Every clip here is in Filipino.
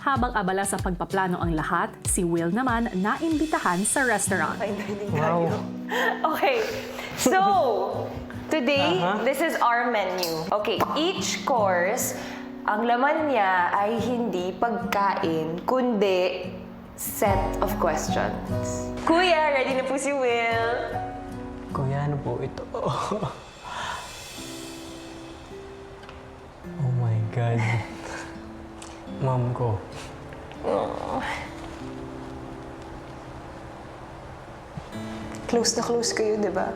Habang abala sa pagpaplano ang lahat, si Will naman naimbitahan sa restaurant. Wow. Okay, so today, this is our menu. Okay, each course, ang laman niya ay hindi pagkain, kundi set of questions. Kuya, ready na po si Will? Kuya, ano po ito? Oh my God. Mom ko. Close na close kayo, di ba?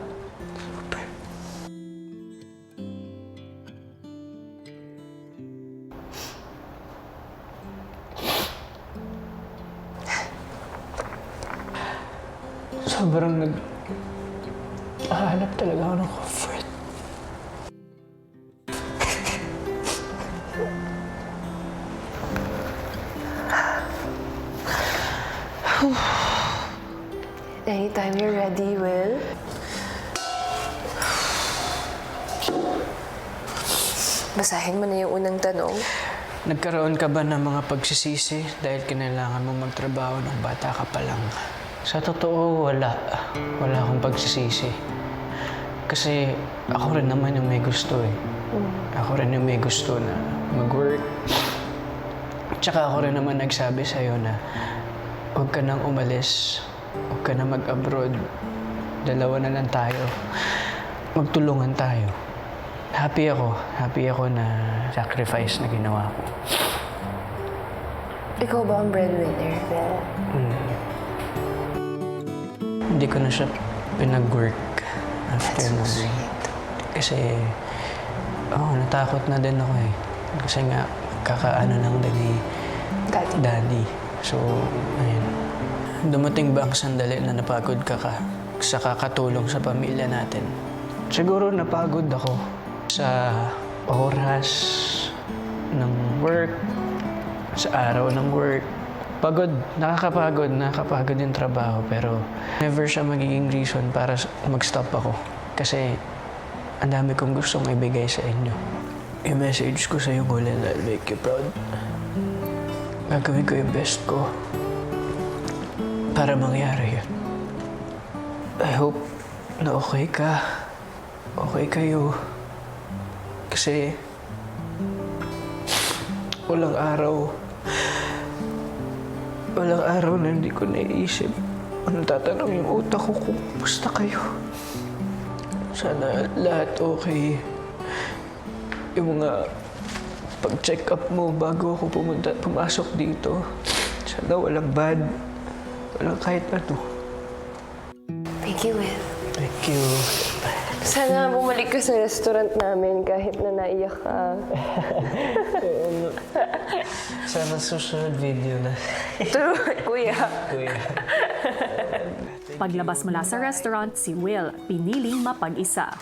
Sobrang hahanap talaga ako ng comfort. Anytime you're ready, Will. Basahin mo na yung unang tanong. Nagkaroon ka ba ng mga pagsisisi dahil kinailangan mo magtrabaho ng bata ka pa lang? Sa totoo, wala. Wala akong pagsisisi. Kasi ako rin naman yung may gusto eh. Ako rin yung may gusto na mag-work. Tsaka ako rin naman nagsabi sa'yo na huwag ka nang umalis. Huwag ka na mag-abroad. Dalawa na lang tayo. Magtulungan tayo. Happy ako na sacrifice na ginawa ko. Ikaw ba ang breadwinner, Will? Hindi ko na siya pinag-work after That's so nun. sweet. Kasi, natakot na din ako eh. Kasi nga, kakaano lang din ni Daddy. So, ayun. Dumating ba ang sandali na napagod ka sa kakatulong sa pamilya natin? Siguro napagod ako sa oras ng work, sa araw ng work. Nakakapagod yung trabaho, pero never siya magiging reason para mag-stop ako. Kasi ang dami kong gustong ibigay sa inyo. Yung message ko sa iyo, Colin, I'll make you proud. Gagawin ko yung best ko para mangyari yun. I hope na okay ka. Okay kayo. Kasi walang araw na hindi ko naisip. Anong tatanong yung utak ko kung kumusta kayo. Sana lahat okay. Yung mga pag-check up mo bago ako pumasok dito. Sana walang bad. Walang kahit ano. Thank you, Will. Thank you. Sana bumalik ka sa restaurant namin kahit na naiyak ka. Sana susunod video na. True, Kuya. Kuya. Paglabas mula sa restaurant, si Will piniling mapag-isa.